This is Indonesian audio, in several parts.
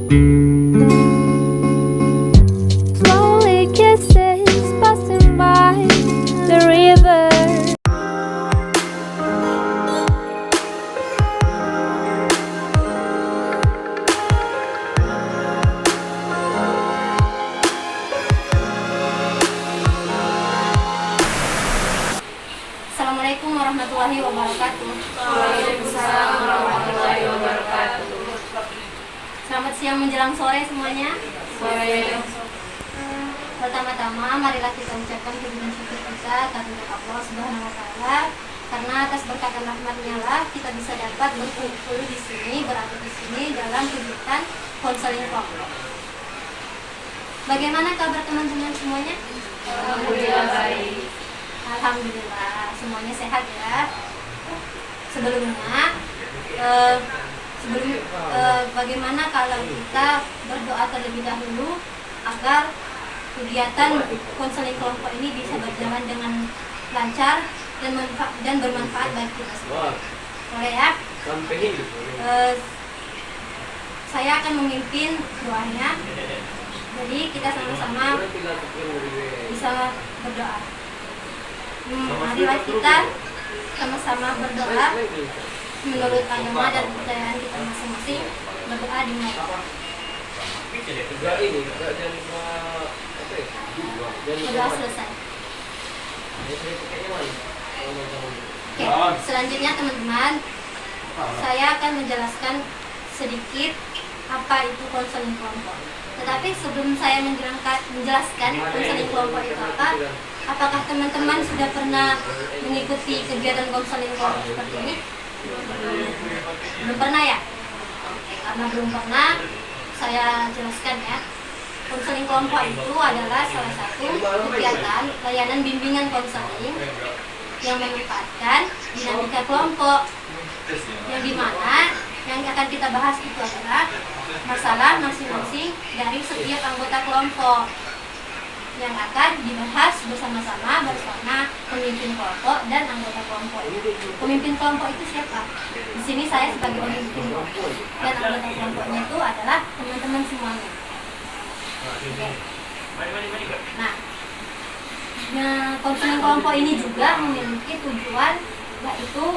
Slowly kisses passing by the river. Assalamualaikum warahmatullahi wabarakatuh. Waalaikumsalam warahmatullahi wabarakatuh. Selamat siang menjelang sore semuanya. Pertama-tama marilah kita ucapkan puji syukur kita kepada Allah Subhanahu wa taala, karena atas berkat dan rahmat-Nya lah kita bisa dapat berkumpul di sini, berada di sini dalam kegiatan konseling kelompok. Bagaimana kabar teman-teman semuanya? Alhamdulillah baik. Alhamdulillah semuanya sehat ya. Sebelumnya bagaimana kalau kita berdoa terlebih dahulu agar kegiatan konseling kelompok ini bisa berjalan dengan lancar dan bermanfaat bagi kita semua. Boleh ya? Saya akan memimpin doanya. Jadi kita sama-sama bisa berdoa. Marilah kita sama-sama berdoa menurut agama dan kepercayaan kita masing-masing. Berdoa dimulai. Berdoa selesai. Oke, selanjutnya teman-teman, saya akan menjelaskan sedikit apa itu konseling kelompok. Tetapi sebelum saya menjelaskan konseling kelompok itu apa, apakah teman-teman sudah pernah mengikuti kegiatan konseling kelompok seperti ini? Belum pernah ya? Oke, karena belum pernah, saya jelaskan ya. Konseling kelompok itu adalah salah satu kegiatan layanan bimbingan konseling yang memanfaatkan dinamika kelompok, yang dimana yang akan kita bahas itu adalah masalah masing-masing dari setiap anggota kelompok yang akan dibahas bersama-sama bersama pemimpin kelompok dan anggota kelompok. Pemimpin kelompok itu siapa? Di sini saya sebagai pemimpin kelompok dan anggota kelompoknya itu adalah teman-teman semuanya. Nah, konseling kelompok ini juga memiliki tujuan, yaitu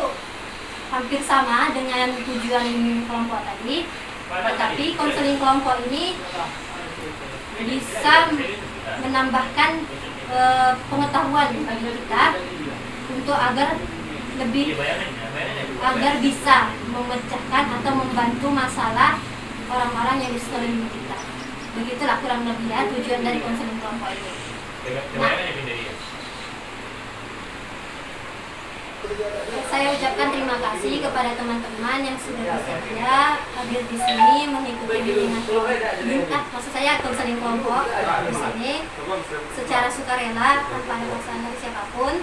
hampir sama dengan tujuan kelompok tadi, tetapi konseling kelompok ini bisa menambahkan pengetahuan bagi kita untuk agar bisa memecahkan atau membantu masalah orang-orang yang di sekeliling kita. Begitulah kurang lebih ya tujuan dari konseling kelompok ini. Nah, saya ucapkan terima kasih kepada teman-teman yang sudah bersedia hadir di sini mengikuti bimbingan konseling kelompok di sini secara sukarela tanpa ada paksaan dari siapapun.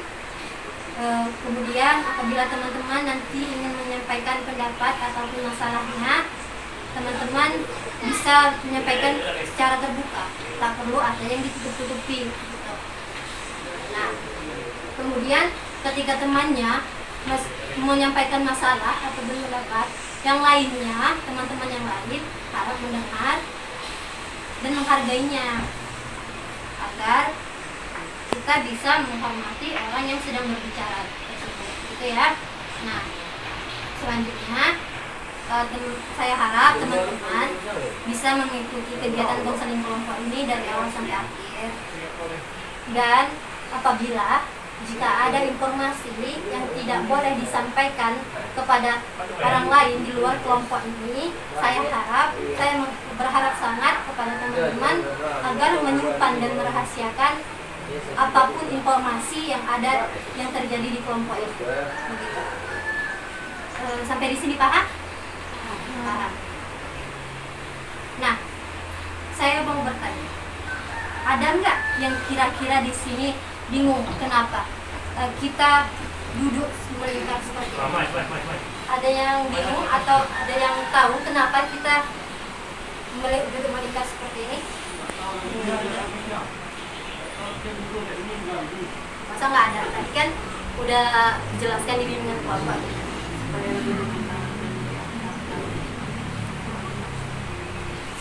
Kemudian apabila teman-teman nanti ingin menyampaikan pendapat ataupun masalahnya, teman-teman bisa menyampaikan secara terbuka, tak perlu ada yang ditutup-tutupi gitu. Nah, kemudian ketika temannya menyampaikan masalah atau pendapat yang lainnya, teman-teman yang lain harap mendengar dan menghargainya agar kita bisa menghormati orang yang sedang berbicara tersebut, gitu ya. Nah, selanjutnya saya harap teman-teman bisa mengikuti kegiatan konseling kelompok ini dari awal sampai akhir. Dan apabila jika ada informasi yang tidak boleh disampaikan kepada orang lain di luar kelompok ini, saya berharap sangat kepada teman-teman agar menyimpan dan merahasiakan apapun informasi yang ada yang terjadi di kelompok itu. Begitu. Sampai di sini paham? Paham. Nah, saya mau bertanya, ada nggak yang kira-kira di sini bingung kenapa kita duduk melingkar seperti ini? Ada yang bingung atau ada yang tahu kenapa kita duduk melingkar seperti ini? Masa nggak ada? Tadi kan udah dijelaskan di bimbingan kelompok.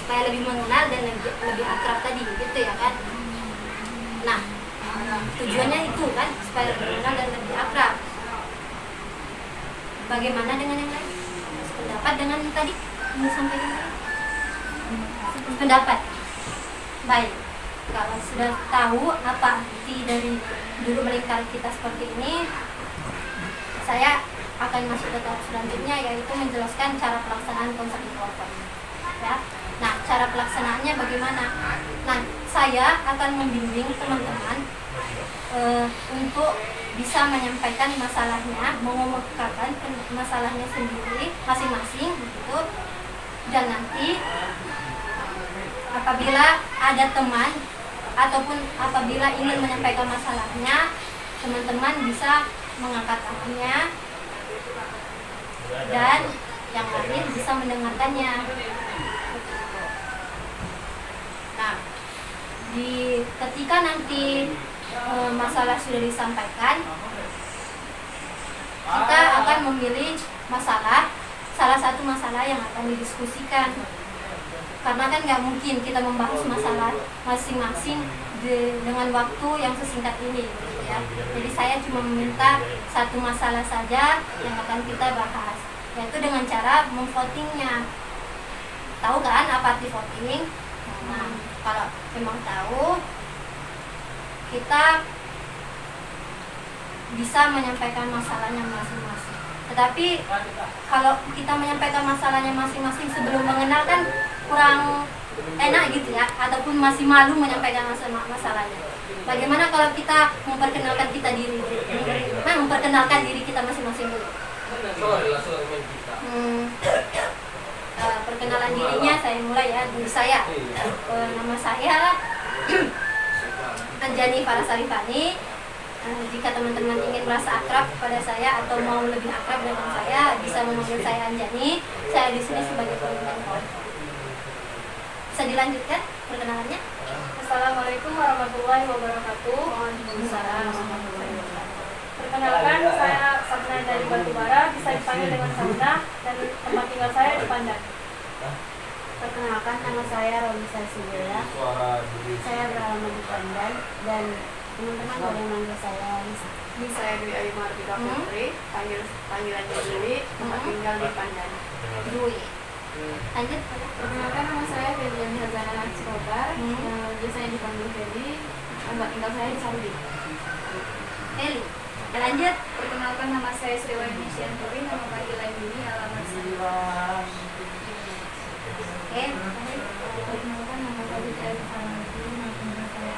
supaya lebih mengenal dan lebih akrab tadi gitu ya kan. Nah, tujuannya itu kan supaya lebih mengenal dan lebih akrab. Bagaimana dengan yang lain? Pendapat dengan yang tadi yang disampaikan tadi? Pendapat. Baik. Kalau sudah tahu apa arti dari guru melingkar kita seperti ini, saya akan masuk ke tahap selanjutnya, yaitu menjelaskan cara pelaksanaan konseling kelompok. Ya. Nah, cara pelaksanaannya bagaimana? Nah, saya akan membimbing teman-teman untuk bisa menyampaikan masalahnya, mengemukakan masalahnya sendiri masing-masing begitu. Dan nanti apabila ada teman ataupun apabila ingin menyampaikan masalahnya, teman-teman bisa mengangkat tangannya dan yang lain bisa mendengarkannya. Nah, ketika nanti masalah sudah disampaikan, kita akan memilih salah satu masalah yang akan didiskusikan. Karena kan nggak mungkin kita membahas masalah masing-masing dengan waktu yang sesingkat ini gitu ya. Jadi saya cuma meminta satu masalah saja yang akan kita bahas, yaitu dengan cara memvotingnya. Tahu kan apa arti voting? Nah, kalau memang tahu, kita bisa menyampaikan masalahnya masing-masing. Tetapi kalau kita menyampaikan masalahnya masing-masing sebelum mengenal kan kurang enak gitu ya, ataupun masih malu menyampaikan masalahnya. Bagaimana kalau kita memperkenalkan diri kita masing-masing dulu? Perkenalan dirinya saya mulai ya, diri saya. Nama saya Anjani Farasarifani. Jika teman-teman ingin merasa akrab kepada saya atau mau lebih akrab dengan saya, bisa memanggil saya Anjani. Saya di sini sebagai pemimpin kelompok. Bisa dilanjutkan perkenalannya? Assalamualaikum warahmatullahi wabarakatuh. Waalaikumsalam warahmatullahi wabarakatuh. Perkenalkan, saya Sapna dari Batubara, bisa dipanggil dengan Sapna, dan tempat tinggal saya di Pandan. Perkenalkan, nama saya Romisa Sibila. Saya beralamat di Pandan dan teman-teman boleh manggil saya Lisa. Ini saya Dwi Ayu Mardika Putri, panggilannya Dwi, tempat tinggal di Pandan. Dwi. Lanjut. Perkenalkan, nama saya Fedian Hazana Skobar, biasanya dipanggil Fedi, tempat tinggal saya di Saudi. Eli. Lanjut. Perkenalkan, nama saya Sriwayuni Sianturi, nama panggilan ini alamat saya. Oke. Perkenalkan, nama saya Fedi Fanati, nama panggilan saya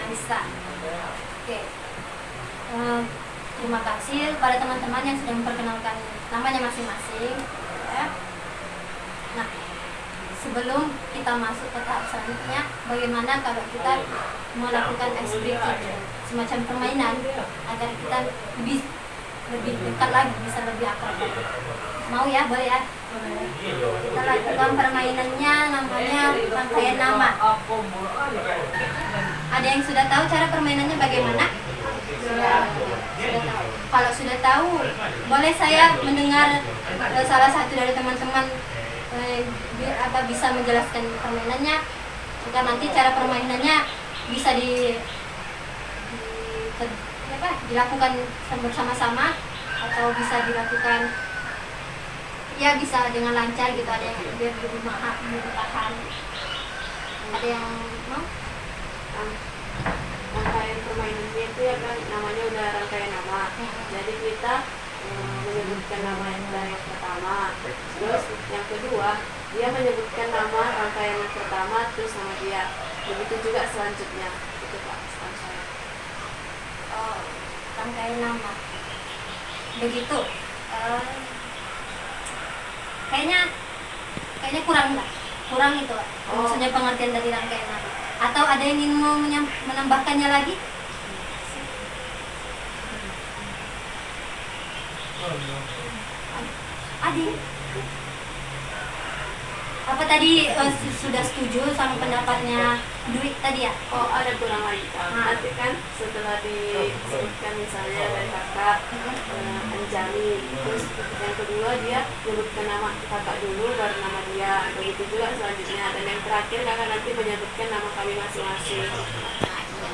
Anissa. Oke. Terima kasih pada teman-teman yang sudah memperkenalkan namanya masing-masing. Ya. Nah, sebelum kita masuk ke tahap selanjutnya, bagaimana kalau kita melakukan ice breaking, semacam permainan agar kita lebih dekat lagi, bisa lebih akrab. Mau ya, boleh ya? Kita lakukan permainannya, namanya rangkaian nama. Ada yang sudah tahu cara permainannya bagaimana? Sudah tahu. Kalau sudah tahu, boleh saya mendengar salah satu dari teman-teman bisa menjelaskan permainannya, agar nanti cara permainannya bisa dilakukan bersama-sama atau bisa dilakukan ya bisa dengan lancar gitu, ada yang biar lebih tahan. Ada yang mau? Rangkaian permainannya itu ya kan namanya udah rangkaian nama. Jadi kita menyebutkan nama yang dari yang pertama, terus yang kedua dia menyebutkan nama rangkaian yang pertama terus sama dia. Begitu juga selanjutnya. Itu Pak, pesan saya. Oh, rangkaian nama. Begitu. Kayaknya kurang itu Pak. Maksudnya pengertian dari rangkaian nama. Atau ada yang ingin mau menambahkannya lagi? Adi. Apa tadi sudah setuju sama pendapatnya Dwi tadi ya? Oh, ada kurang lagi Kak. Nanti kan setelah disebutkan misalnya dari kakak Anjani, terus yang kedua dia menyebutkan nama kakak dulu baru nama dia, begitu juga selanjutnya, dan yang terakhir kakak nanti menyebutkan nama kami masing-masing.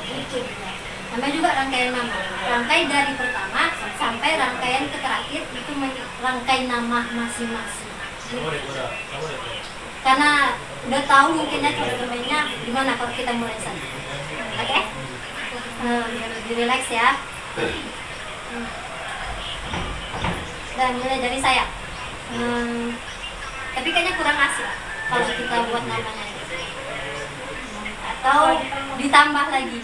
Itu namanya juga rangkaian nama. Rangkai dari pertama sampai rangkaian ke terakhir itu rangkai nama masing-masing. Karena udah tahu mungkinnya cara bermainnya gimana kalau kita mulai sana. Oke? Biar lebih relax ya. Dan mulai dari saya. Tapi kayaknya kurang asik kalau kita buat namanya. Atau ditambah lagi.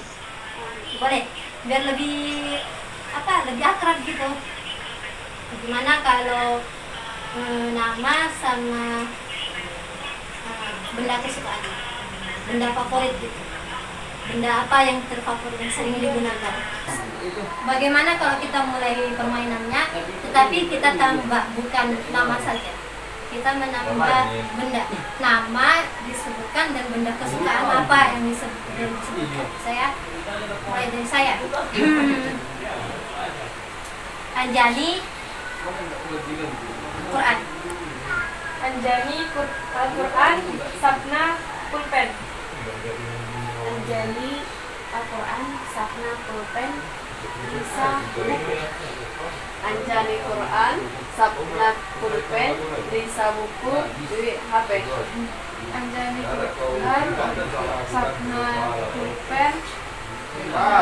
Boleh, biar lebih lebih akrab gitu. Gimana kalau nama sama benda kesukaan, benda favorit gitu, benda apa yang terfavorit yang sering digunakan. Bagaimana kalau kita mulai permainannya, tetapi kita tambah bukan nama saja, kita menambah benda, nama disebutkan dan benda kesukaan apa yang disebutkan. Saya mulai dari saya. Anjani Quran. Anjani Al-Quran, Sapna Pulpen. Anjani Al-Quran, Sapna Pulpen, Risa buku. Anjani Quran, Sapna Pulpen, Risa buku, Dwi HP. Anjani Quran, Sapna Pulpen,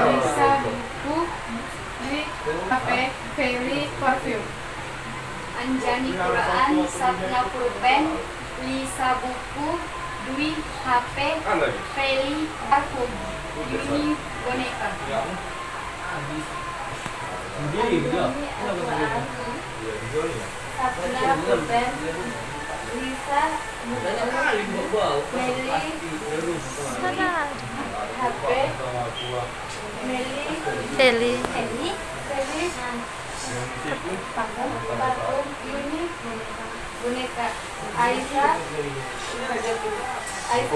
Risa buku, Dwi HP, Feli Perfume. Anjani Quran, Sapna Pulpen, Lisa buku, Dwi HP, Feli parfum, Yuni boneka. Sapna Pulpen, Lisa buku, Feli HP, Feli. parfum, Yuni boneka. Aisyah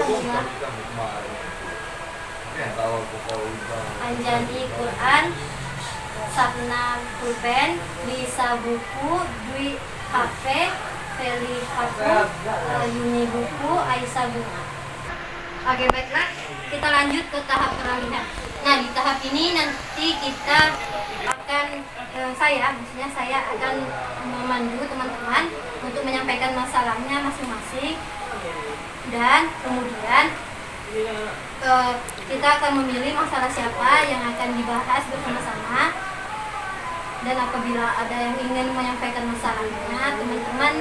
bunga. Anjani Quran, Sapna Pulpen, Lisa buku, Dwi HP, Feli parfum, Yuni buku, Aisyah bunga. Oke, baiklah, kita lanjut ke tahap peralihan. Nah, di tahap ini nanti kita akan saya akan memandu teman-teman untuk menyampaikan masalahnya masing-masing, dan kemudian kita akan memilih masalah siapa yang akan dibahas bersama-sama. Dan apabila ada yang ingin menyampaikan masalahnya, teman-teman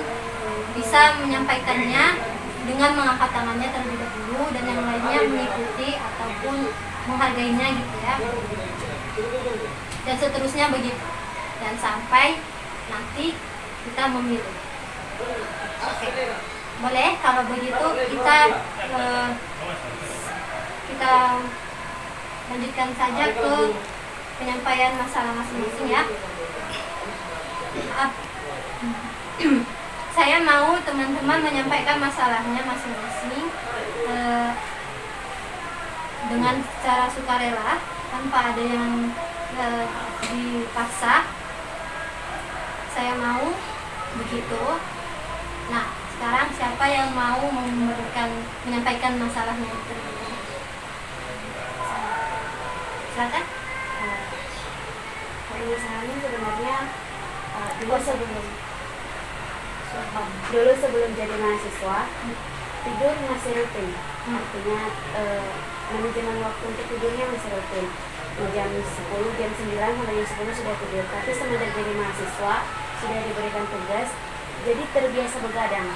bisa menyampaikannya dengan mengangkat tangannya terlebih dahulu, dan yang lainnya mengikuti ataupun menghargainya gitu ya. Dan seterusnya begitu. Dan sampai nanti kita memilih. Oke. Boleh kalau begitu kita lanjutkan saja ke penyampaian masalah masing-masing ya. Saya mau teman-teman menyampaikan masalahnya masing-masing dengan secara sukarela, tanpa ada yang dipaksa. Saya mau begitu. Nah, sekarang siapa yang mau menyampaikan masalahnya itu? Silakan. Masalahnya sebenarnya dulu sebelum jadi mahasiswa, tidur masih rutin. Artinya manajemen waktu untuk tidurnya masih rutin. Jam 10, jam 9 sampai jam 10 sudah tidur. Tapi semenjak jadi mahasiswa sudah diberikan tugas, jadi terbiasa begadang.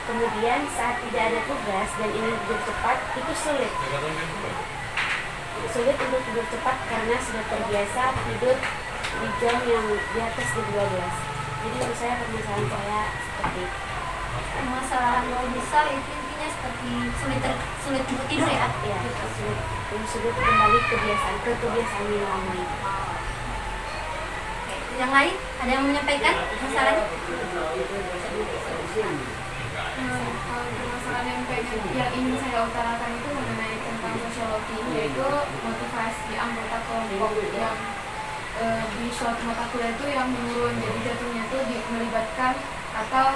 Kemudian saat tidak ada tugas dan ingin tidur cepat, itu sulit untuk tidur cepat karena sudah terbiasa tidur di jam yang di atas jam 12. Jadi menurut saya permasalahan saya seperti itu. Permasalahan lo bisa itu intinya seperti sulit untuk tidur ya? Iya, sulit kembali ke kebiasaan yang lama itu. Yang lain ada yang menyampaikan masalahnya? Kalau permasalahan yang ingin saya utarakan itu mengenai tentang sosiologi, yaitu motivasi anggota kelompok yang di suatu mata kuliah itu yang menurun, jadi jatuhnya itu melibatkan atau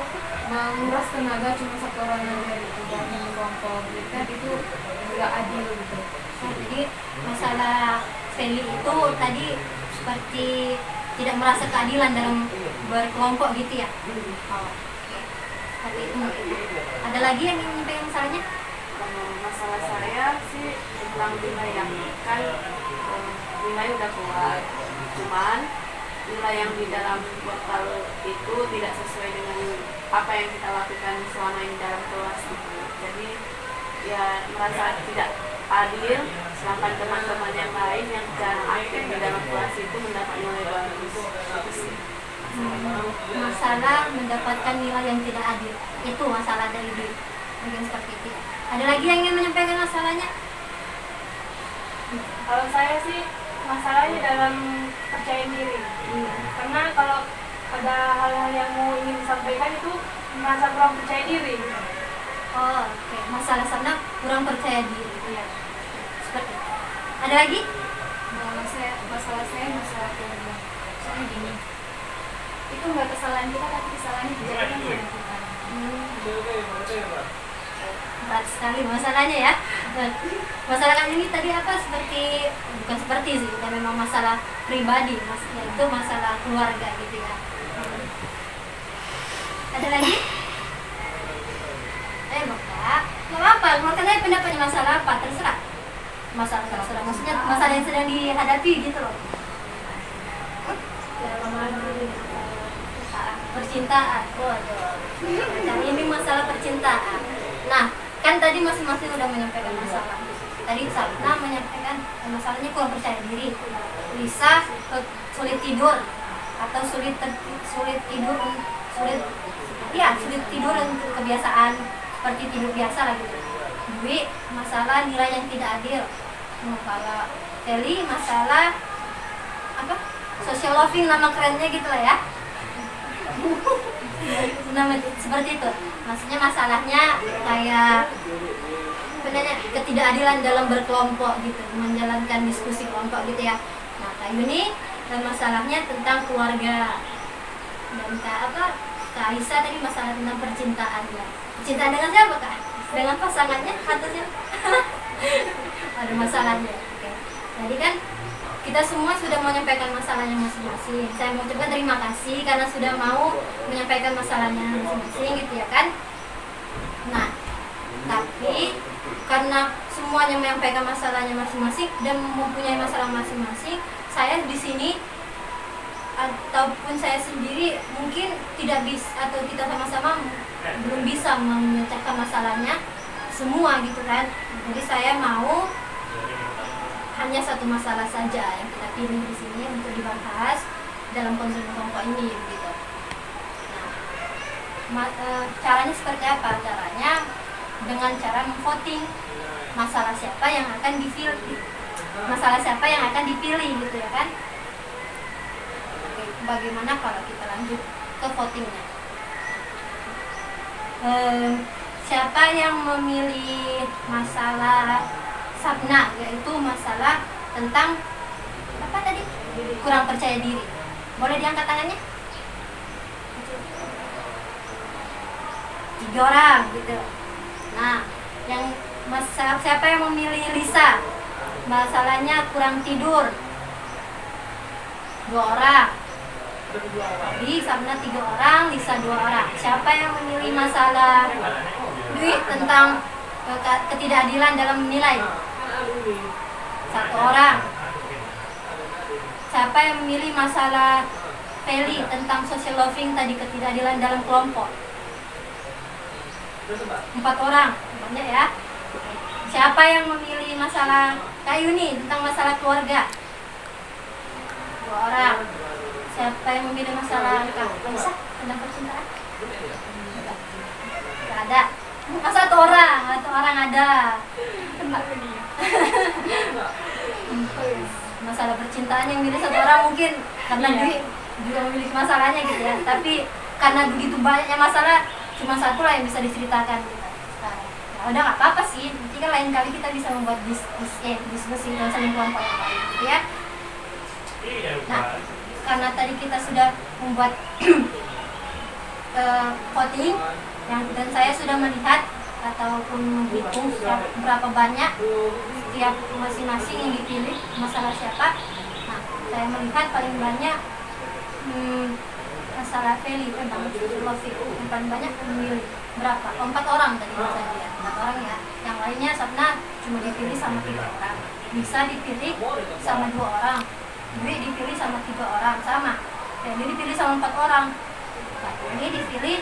menguras tenaga cuma satu orang aja gitu dari kelompok, jadi kan itu nggak adil gitu. Nah, jadi masalah Feli itu tadi seperti tidak merasa keadilan dalam berkelompok gitu ya. Oh, oke. Tapi itu mungkin. Ada lagi yang ingin menyampaikan masalahnya? Masalah saya sih tentang nilai yang kan nilai udah keluar, cuman nilai yang di dalam portal itu tidak sesuai dengan apa yang kita lakukan selama ini dalam kelas gitu. Jadi ya merasa tidak adil, sedangkan teman-teman yang lain yang jarang aktif di dalam kelas itu mendapat nilai bagus. Itu sih. Masalah mendapatkan nilai yang tidak adil, itu masalah dari di bagian seperti itu. Ada lagi yang ingin menyampaikan masalahnya? Kalau saya sih masalahnya dalam percaya diri. Karena kalau ada hal-hal yang mau ingin disampaikan itu merasa kurang percaya diri. Oh, oke. Masalah sana kurang percaya diri. Iya. Seperti itu. Ada lagi? Masalah saya masalah keluarga. Soalnya gini, itu nggak kesalahan kita tapi kesalahan kejadian yang kita. Berat sekali masalahnya ya. Masalah kali ini tadi apa bukan seperti sih, kita memang masalah pribadi, maksudnya itu masalah keluarga gitu ya. Ada lagi? Bapak, nggak apa-apa, keluarkan aja pendapatnya masalah apa, terserah. Masalah, maksudnya masalah yang sedang dihadapi gitu loh. Percintaan, waduh. Ini masalah percintaan. Nah, kan tadi masing-masing udah menyampaikan masalah. Tadi Sabna menyampaikan masalahnya kurang percaya diri. Lisa sulit tidur atau sulit tidur untuk kebiasaan seperti tidur biasa lah gitu. Dwi masalah nilai yang tidak adil. Kalau Feli masalah apa? Social loving, nama kerennya gitu lah ya. Nama seperti itu. Maksudnya masalahnya kayak sebenarnya ketidakadilan dalam berkelompok gitu, menjalankan diskusi kelompok gitu ya. Nah, Kak Yuni dan masalahnya tentang keluarga. Dan Kak Aisyah tadi masalah tentang percintaan ya. Percintaan dengan siapa Kak? Dengan pasangannya atau siapa? Ada masalahnya. Oke. Jadi kan kita semua sudah menyampaikan masalahnya masing-masing. Saya mau ucapkan terima kasih karena sudah mau menyampaikan masalahnya masing-masing gitu ya kan. Nah, tapi karena semuanya menyampaikan masalahnya masing-masing dan mempunyai masalah masing-masing, saya di sini ataupun saya sendiri mungkin tidak bisa atau kita sama-sama belum bisa memecahkan masalahnya semua gitu kan. Jadi saya mau hanya satu masalah saja yang kita pilih di sini untuk dibahas dalam konsep kelompok ini gitu. Nah, caranya seperti apa? Caranya dengan cara memvoting masalah siapa yang akan dipilih, gitu ya kan? Oke, bagaimana kalau kita lanjut ke votingnya? Siapa yang memilih masalah Sabna, yaitu masalah tentang apa tadi? Kurang percaya diri. Boleh diangkat tangannya? 3 orang gitu. Nah, siapa yang memilih Lisa? Masalahnya kurang tidur. 2 orang. Jadi Sabna 3 orang, Lisa 2 orang. Siapa yang memilih masalah Dwi tentang ketidakadilan dalam menilai? 1 orang. Siapa yang memilih masalah Feli tentang social loving tadi, ketidakadilan dalam kelompok? 4 orang, banyak ya. Siapa yang memilih masalah Kak Yuni tentang masalah keluarga? 2 orang. Siapa yang memilih masalah Kak Aisyah tentang percintaan? Gak ada. Satu orang ada. Masalah percintaan yang milih 1 orang mungkin karena dia juga memiliki masalahnya gitu ya. Tapi karena begitu banyaknya masalah, cuma satu lah yang bisa diceritakan gitu sekarang. Ya udah nggak apa-apa sih, nanti kan lain kali kita bisa membuat diskusi dengan kelompok yang lain gitu ya. Nah, karena tadi kita sudah membuat voting dan saya sudah melihat ataupun menghitung berapa banyak setiap masing-masing yang dipilih masalah siapa. Nah, saya melihat paling banyak masalah Feli tentang filosofi yang paling banyak memilih berapa? 4 orang tadi saya lihat, 4 orang ya. Yang lainnya Sabna cuma dipilih sama 3 orang, bisa dipilih sama 2 orang, Dwi dipilih sama 3 orang sama, Feli dipilih sama 4 orang, Kak ini dipilih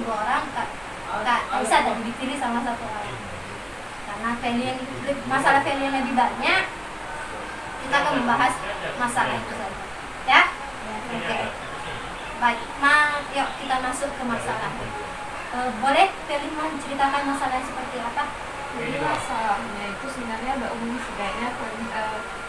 2 orang, Kak bisa tadi dipilih sama 1 orang. Karena Feli yang dipilih, masalah Feli yang lebih banyak, kita akan membahas masalah itu saja ya. Oke. Baik, yuk kita masuk ke masalah. Boleh Feli menceritakan masalah seperti apa? Jadi masalahnya itu sebenarnya agak umum sih, kayaknya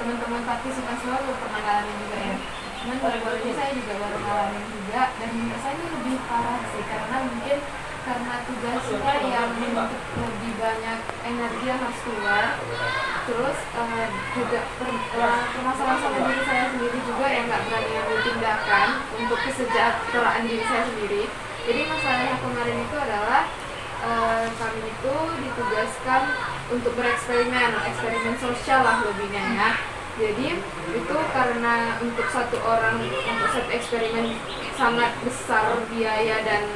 teman-teman partisipan semua belum pernah ngalamin juga ya. Cuman baru-baru ini saya juga baru ngalamin juga, dan menurut saya ini lebih parah sih, karena mungkin karena tugasnya yang menuntut lebih banyak energi yang harus keluar, terus juga permasalahan sama diri saya sendiri juga yang nggak berani ambil tindakan untuk kesejahteraan diri saya sendiri. Jadi masalahnya kemarin itu adalah kami itu ditugaskan untuk eksperimen sosial lah lebihnya ya. Jadi itu karena untuk satu eksperimen sangat besar biaya dan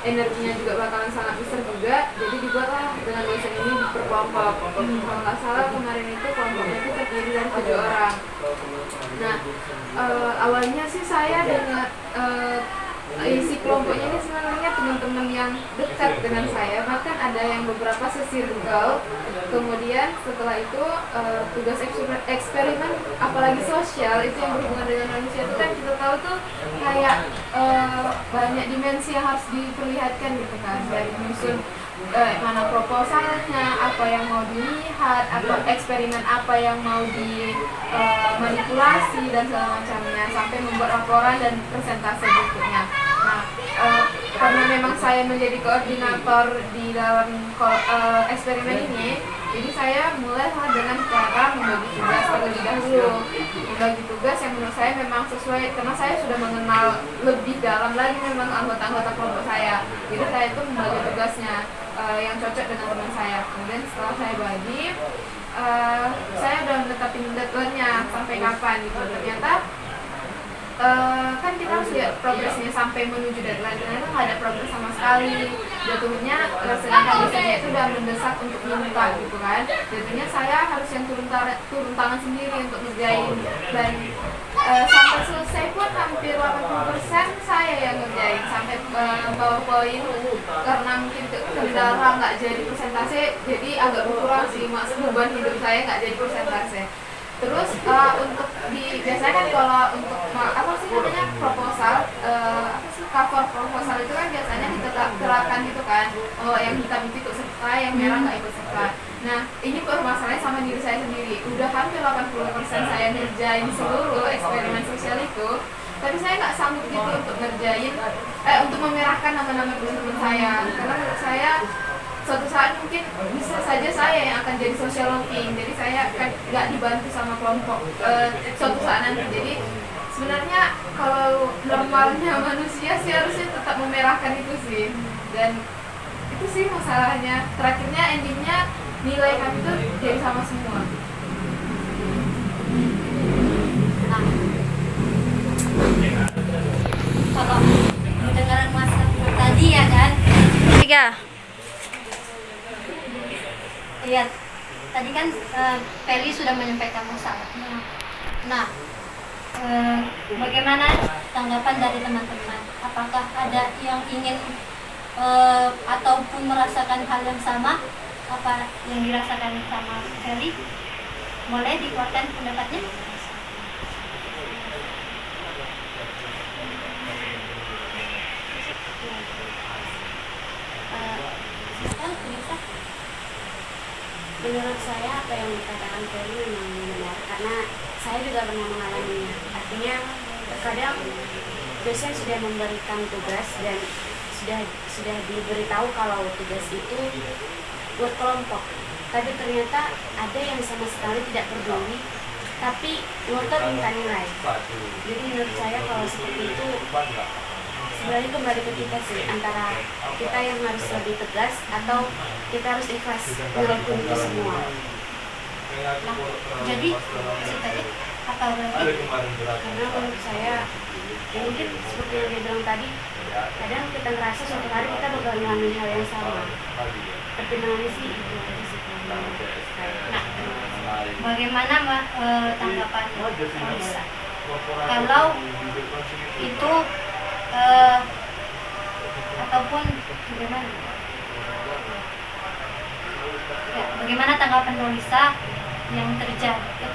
energinya juga bakalan sangat besar juga, jadi dibuatlah dengan dosen ini berkelompok. Kalau nggak salah kemarin itu kelompoknya itu terdiri dari 7 orang. Nah, awalnya sih saya dengan isi kelompoknya ini sebenarnya teman-teman yang dekat dengan saya, bahkan ada yang beberapa sesirkel. Kemudian setelah itu tugas eksperimen apalagi sosial itu yang berhubungan dengan manusia itu kan kita tahu tuh kayak banyak dimensi yang harus diperlihatkan gitu kan, dari menyusun mana proposalnya, apa yang mau dilihat, atau eksperimen apa yang mau dimanipulasi dan segala macamnya, sampai membuat laporan dan presentasi berikutnya. Nah, karena memang saya menjadi koordinator di dalam eksperimen ini, jadi saya mulai dengan cara membagi tugas terlebih dahulu. Membagi tugas yang menurut saya memang sesuai, karena saya sudah mengenal lebih dalam lagi memang anggota-anggota kelompok saya. Jadi saya itu membagi tugasnya yang cocok dengan teman saya. Kemudian setelah saya bagi, saya udah menetapin deadline-nya sampai kapan gitu. Ternyata kan kita harus lihat progresnya sampai menuju deadline, ternyata nggak ada progres sama sekali. Jatuhnya sedangkan dosennya itu udah mendesak untuk minta gitu kan, jatuhnya saya harus yang turun tangan sendiri untuk ngerjain, dan sampai selesai pun hampir 80% saya yang ngerjain, sampai PowerPoint karena mungkin kendala nggak jadi presentasi, jadi agak berkurang sih beban hidup saya nggak jadi presentasi. Terus untuk biasanya kan kalau untuk apa sih namanya proposal, cover proposal itu kan biasanya kita gerakan gitu kan, yang hitam itu ikut serta, yang merah nggak ikut serta. Nah ini permasalahannya sama diri saya sendiri, udah hampir 80% saya ngerjain seluruh eksperimen sosial itu, tapi saya nggak sanggup gitu untuk ngerjain, untuk memerahkan nama-nama teman-teman saya, karena menurut saya suatu saat mungkin bisa saja saya yang akan jadi social lobbying, jadi saya kan nggak dibantu sama kelompok suatu saat nanti. Jadi sebenarnya kalau normalnya manusia sih harusnya tetap memerahkan itu sih, dan itu sih masalahnya. Terakhirnya endingnya nilai kami tuh jadi sama semua. Nah, kalau mendengar masalah tadi ya kan, 3. Iya, tadi kan Feli sudah menyampaikan masalahnya. Nah, bagaimana tanggapan dari teman-teman? Apakah ada yang ingin ataupun merasakan hal yang sama apa yang dirasakan sama Feli? Boleh dikeluarkan pendapatnya? Menurut saya apa yang dikatakan Feli memang benar, karena saya juga pernah mengalaminya. Artinya terkadang dosen sudah memberikan tugas dan sudah diberitahu kalau tugas itu buat kelompok, tapi ternyata ada yang sama sekali tidak peduli, tapi ngotot minta nilai. Jadi menurut saya kalau seperti itu sebenarnya kembali ke kita sih, antara kita yang harus lebih tegas atau kita harus ikhlas ngelakuin itu semua. Nah, jadi ceritanya apa berarti? Karena menurut saya ya mungkin seperti yang dia bilang tadi, kadang kita ngerasa suatu hari kita bakal ngalamin hal yang sama. Pertimbangannya sih itu aja sih. Nah, bagaimana Mbak tanggapan Lisa? Kalau itu ataupun bagaimana? Ya, bagaimana tanggapan Lisa yang terjadi? Ya,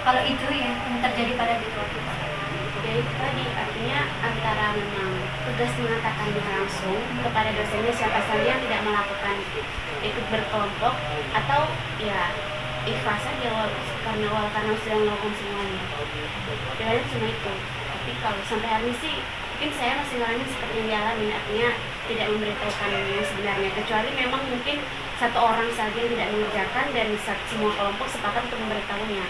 kalau itu yang terjadi pada diri Lisa? Ya itu tadi, artinya antara memang tugas mengatakannya langsung kepada dosennya siapa saja yang tidak melakukan ikut berkelompok, atau ya ikhlas saja karena sudah melakukan semuanya. Pilihannya cuma itu. Tapi kalau sampai hari ini sih mungkin saya masih ngalamin seperti yang dialami, artinya tidak memberitahukan yang sebenarnya, kecuali memang mungkin satu orang saja yang tidak mengerjakan dan semua kelompok sepakat untuk memberitahunya.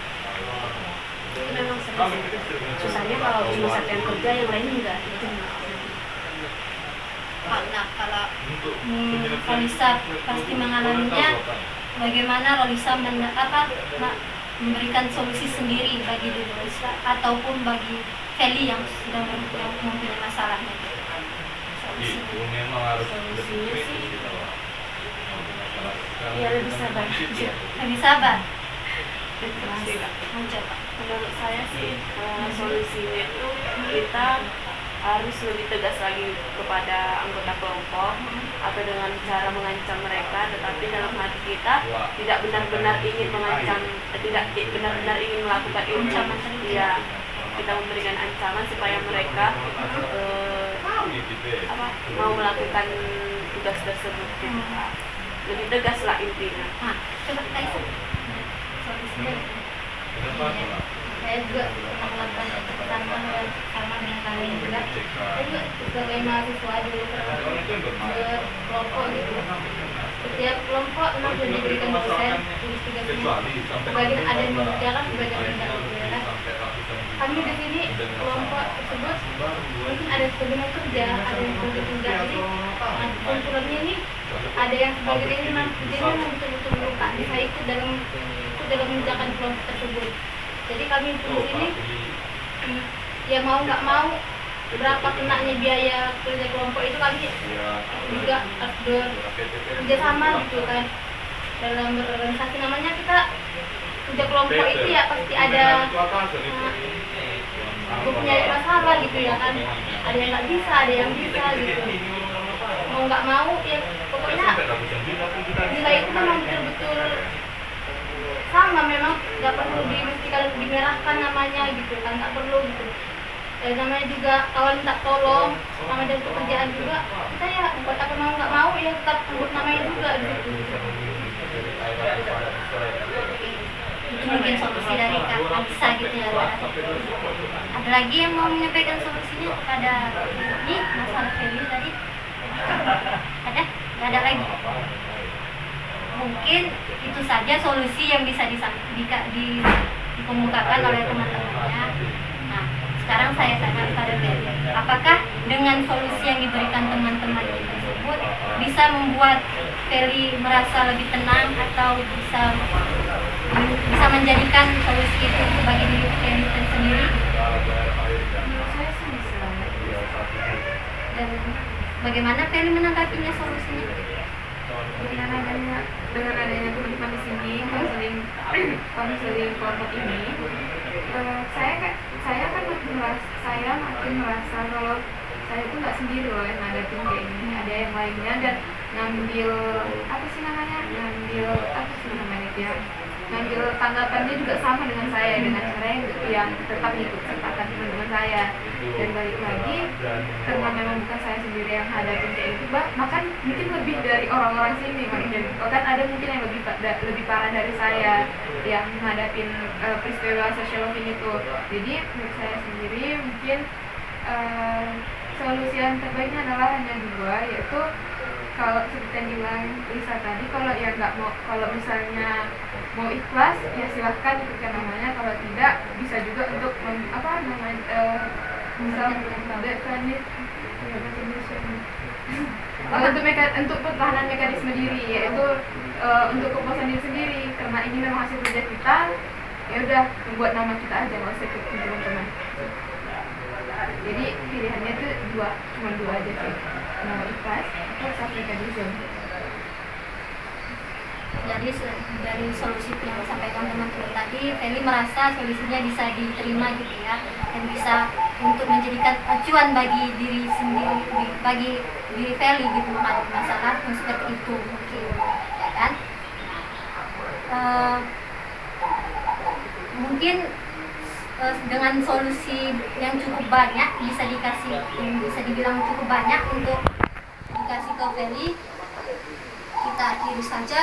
Itu memang sering sih. Susahnya kalau cuma satu yang kerja, yang lain enggak. Itu Nah, kalau Lisa pasti mengalaminya, bagaimana Lisa memberikan solusi sendiri bagi diri Lisa ataupun bagi Feli yang sedang mempunyai masalahnya? solusinya sih ya lebih sabar aja. Lebih sabar. Menurut saya sih solusinya itu kita harus lebih tegas lagi kepada anggota kelompok, atau dengan cara mengancam mereka, tetapi dalam hati kita tidak benar-benar ingin mengancam, tidak benar-benar ingin melakukan ancaman. Iya, kita memberikan ancaman supaya mereka mau melakukan tugas tersebut. Lebih tegas lah intinya. Nah, coba Kaisa. Solusinya. Saya juga pernah melakukan kesempatan sama dengan kalian juga. Saya juga sebagai mahasiswa dulu pernah berkelompok gitu. Setiap kelompok memang sudah diberikan dosen tugas-tugasnya. Sebagian ada yang mengerjakan, sebagian tidak mengerjakan. Kami di sini kelompok tersebut mungkin ada sebagian yang kerja, ada yang kerja juga. Jadi kumpulannya ini ada yang sebagian ini memang kerjanya memang betul-betul meluka. Saya ikut dalam mengerjakan kelompok tersebut. Jadi kami di sini ya mau nggak mau berapa kenanya biaya kerja kelompok itu kami juga harus bekerja sama gitu kan, dalam berorganisasi. Namanya kita kerja kelompok itu ya pasti ada punya masalah gitu ya kan, ada yang nggak bisa, ada yang bisa gitu. Mau nggak mau ya pokoknya nilai itu memang betul-betul sama, memang nggak perlu dimerahkan namanya gitu kan, nggak perlu gitu. Namanya juga kawan minta tolong, sama dari pekerjaan juga, kita ya buat apa mau nggak mau ya tetap sebut namanya juga gitu. Itu mungkin solusi dari Kak Alisa gitu ya. Ada lagi yang mau menyampaikan solusinya kepada ini masalah Feli tadi? Ada? Nggak ada lagi? Mungkin itu saja solusi yang bisa dikemukakan oleh teman-temannya. Nah, sekarang saya tanya kepada Feli, apakah dengan solusi yang diberikan teman-teman tersebut bisa membuat Feli merasa lebih tenang, atau bisa menjadikan solusi itu bagi diri Feli sendiri? Menurut saya sih bisa. Dan bagaimana Feli menanggapinya solusinya? Dengan adanya teman-teman di sini, konseling kelompok ini, saya makin merasa kalau saya itu nggak sendiri loh yang ngadepin kayak ini. Ada yang lainnya dan ngambil tanggapannya juga sama dengan saya, dengan cara yang tetap ikut sertakan teman-teman saya. Dan balik lagi, karena memang bukan saya sendiri yang hadapin kayak itu, bahkan mungkin lebih dari orang-orang sini, bahkan ada mungkin yang lebih parah dari saya yang menghadapin peristiwa social lobbying itu. Jadi menurut saya sendiri mungkin solusi yang terbaiknya adalah hanya dua, yaitu kalau seperti yang bilang Lisa tadi, kalau ya nggak mau, kalau misalnya mau ikhlas ya silahkan ikutkan namanya, kalau tidak bisa juga untuk untuk pertahanan mekanisme diri, yaitu untuk kepuasan diri sendiri, karena ini memang hasil kerja kita, ya udah membuat nama kita aja, nggak usah ikut teman-teman. Jadi pilihannya itu cuma dua aja sih, mau ikhlas atau self mechanism. Jadi dari solusi yang disampaikan teman-teman tadi, Feli merasa solusinya bisa diterima gitu ya, dan bisa untuk menjadikan acuan bagi diri sendiri, bagi diri Feli gitu, menghadapi masalah yang seperti itu mungkin, ya kan? Mungkin dengan solusi yang cukup banyak bisa dibilang cukup banyak untuk dikasih ke Feli, kita akhiri saja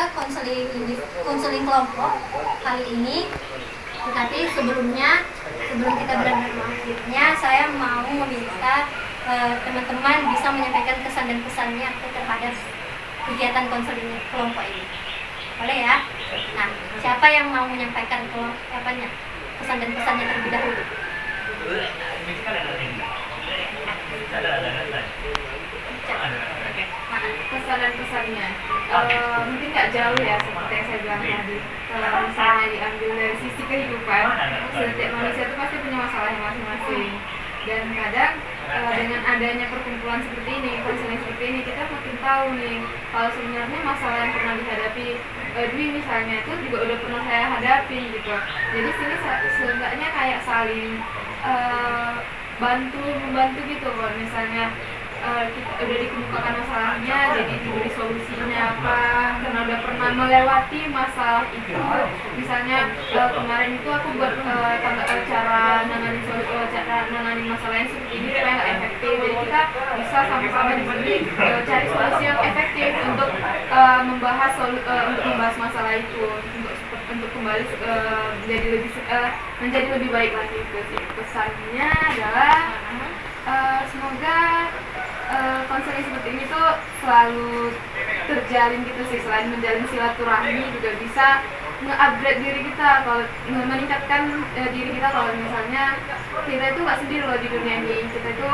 konseling kelompok kali ini. Tetapi sebelum kita mengakhirinya, saya mau meminta teman-teman bisa menyampaikan kesan dan pesannya terhadap kegiatan konseling kelompok ini. Boleh ya? Nah, siapa yang mau menyampaikan kesan dan pesannya terlebih dahulu? Pesan dan pesannya mungkin nggak jauh ya, seperti yang saya bilang tadi. Kalau misalnya diambil dari sisi kehidupan, setiap manusia itu pasti punya masalahnya masing-masing, dan kadang dengan adanya perkumpulan seperti ini, konseling seperti ini, kita makin tahu nih kalau sebenarnya masalah yang pernah dihadapi Dwi misalnya itu juga udah pernah saya hadapi gitu. Jadi sini seenggaknya kayak saling membantu gitu. Kalau misalnya kita udah dikemukakan masalahnya, jadi diberi solusinya apa, karena udah pernah melewati masalah itu. Misalnya kemarin itu aku buat cara nanganin masalah yang seperti ini supaya nggak efektif, jadi kita bisa sama-sama di sini cari solusi yang efektif untuk membahas masalah itu, untuk kembali menjadi lebih baik lagi. Itu sih pesannya adalah semoga konseling seperti ini tuh selalu terjalin gitu sih. Selain menjalin silaturahmi, juga bisa nge-upgrade diri kita, kalau meningkatkan diri kita. Kalau misalnya kita itu nggak sendiri loh di dunia ini, kita itu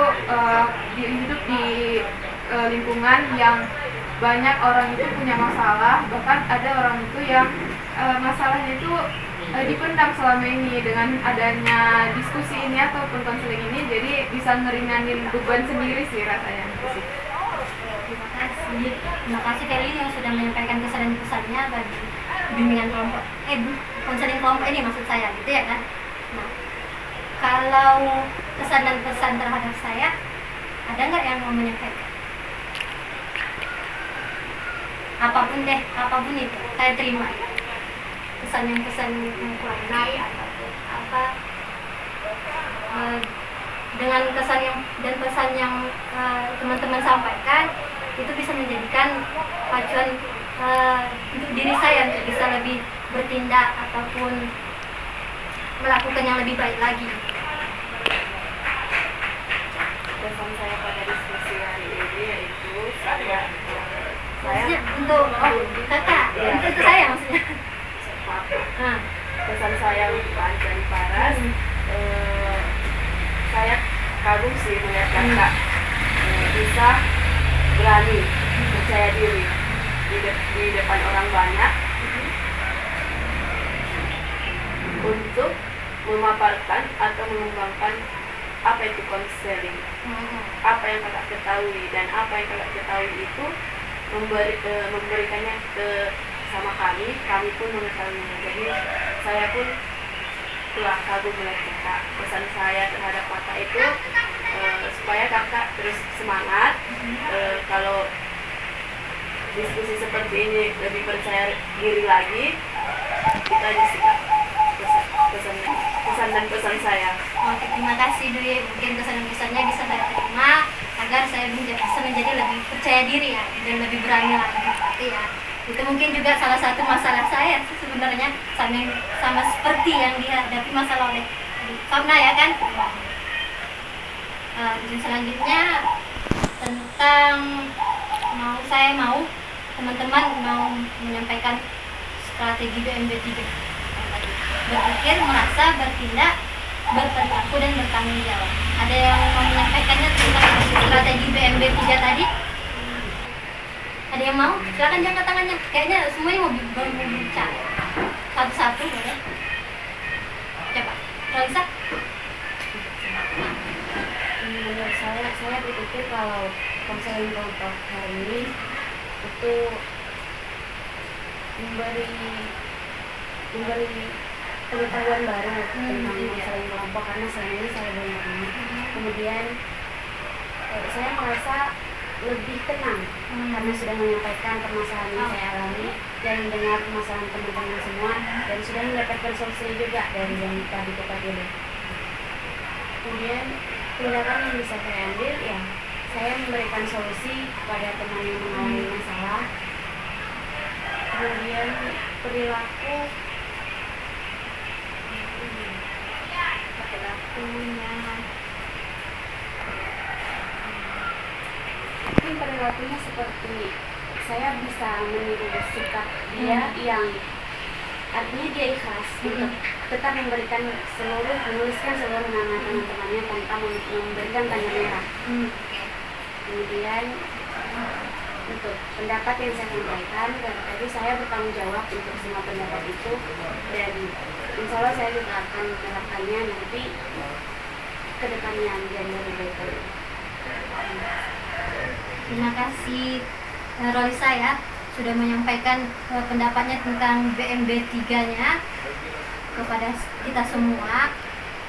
hidup di lingkungan yang banyak orang itu punya masalah, bahkan ada orang itu yang masalahnya itu dipendam selama ini. Dengan adanya diskusi ini ataupun konseling ini, jadi bisa ngeringanin beban sendiri sih rasanya. Terima kasih Feli yang sudah menyampaikan kesan dan pesannya bagi bimbingan kelompok, konseling kelompok ini maksud saya gitu ya kan. Nah, kalau kesan dan pesan terhadap saya, ada nggak yang mau menyampaikan? Apapun itu saya terima. Kesan yang kurang baik ataupun apa, dengan kesan dan pesan yang teman-teman sampaikan itu bisa menjadikan acuan untuk diri saya untuk bisa lebih bertindak ataupun melakukan yang lebih baik lagi. Pesan saya pada diskusi hari ini yaitu saya untuk kakak, untuk saya maksudnya. Pesan saya untuk Anja dan Paras, saya kagum sih melihat kakak bisa berani, percaya diri di depan orang banyak untuk memaparkan atau mengembangkan apa itu konseling, apa yang kakak ketahui, dan apa yang kakak ketahui itu memberikannya ke sama kami pun mengetahuinya. Jadi saya pun telah kagum melihat kakak. Pesan saya terhadap kakak itu supaya kakak terus semangat, kalau diskusi seperti ini lebih percaya diri lagi. Kita aja sih pesan dan pesan saya. Oke, terima kasih Dwi. Mungkin kesan dan pesannya bisa saya terima agar saya bisa menjadi lebih percaya diri ya, dan lebih berani lagi ya. Itu mungkin juga salah satu masalah saya sebenarnya, sama seperti yang dihadapi masalah oleh Kamna ya kan. Yang selanjutnya tentang saya mau teman-teman mau menyampaikan strategi BMB 3 berpikir, merasa, bertindak, berperilaku dan bertanggung jawab. Ada yang mau menyampaikannya tentang strategi BMB 3 tadi? Ada yang mau? Silakan angkat tangannya. Kayaknya semuanya mau bicara. Satu-satu boleh. Coba, Ralisa. Menurut saya berpikir kalau konseling kelompok hari ini itu memberi pengetahuan baru tentang konseling kelompok, karena selama ini saya belum pernah. Kemudian saya merasa lebih tenang karena sudah menyampaikan permasalahan yang saya alami dan mendengar permasalahan teman-teman semua, dan sudah mendapatkan solusi juga dari yang tadi kita pilih. Kemudian tindakan yang bisa saya ambil, ya saya memberikan solusi kepada teman yang mengalami masalah. Kemudian perilakunya mungkin perilakunya seperti saya bisa meniru sikap dia yang artinya dia ikhlas untuk tetap menuliskan seluruh nama teman-temannya tanpa memberikan tanda merah. Kemudian untuk pendapat yang saya sampaikan tadi, saya bertanggung jawab untuk semua pendapat itu, dan insya Allah saya juga akan menerapkannya nanti ke depannya menjadi lebih baik lagi. Terima kasih Rolisa ya, sudah menyampaikan pendapatnya tentang BMB 3-nya kepada kita semua.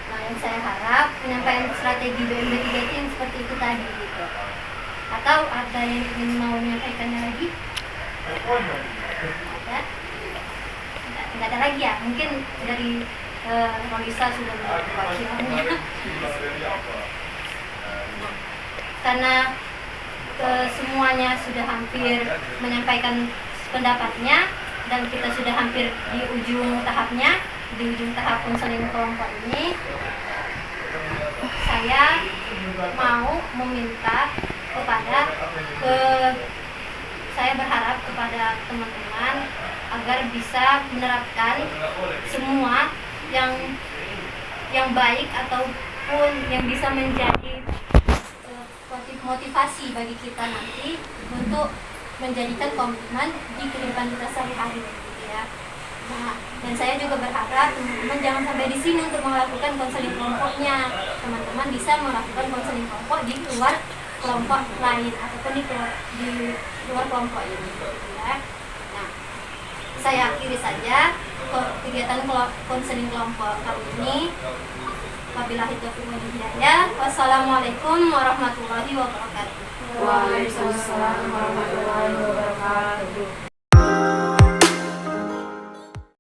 Nah, yang saya harap penyampaian strategi BMB 3 itu yang seperti itu tadi gitu. Atau ada yang ingin mau menyampaikannya lagi? Tidak ada lagi ya? Mungkin dari Rolisa sudah mewakilkannya. Karena semuanya sudah hampir menyampaikan pendapatnya dan kita sudah hampir di ujung tahapnya, di ujung tahap konseling kelompok ini, saya mau meminta kepada saya berharap kepada teman-teman agar bisa menerapkan semua yang baik ataupun yang bisa menjadi motivasi bagi kita nanti untuk menjadikan komitmen di kehidupan kita sehari-hari gitu ya. Nah, dan saya juga berharap teman-teman jangan sampai di sini untuk melakukan konseling kelompoknya. Teman-teman bisa melakukan konseling kelompok di luar kelompok lain ataupun di luar kelompok ini gitu ya. Nah, saya akhiri saja kegiatan konseling kelompok kali ini. Wabillahi taufiq wal hidayah. Wassalamualaikum warahmatullahi wabarakatuh. Waalaikumsalam warahmatullahi wabarakatuh.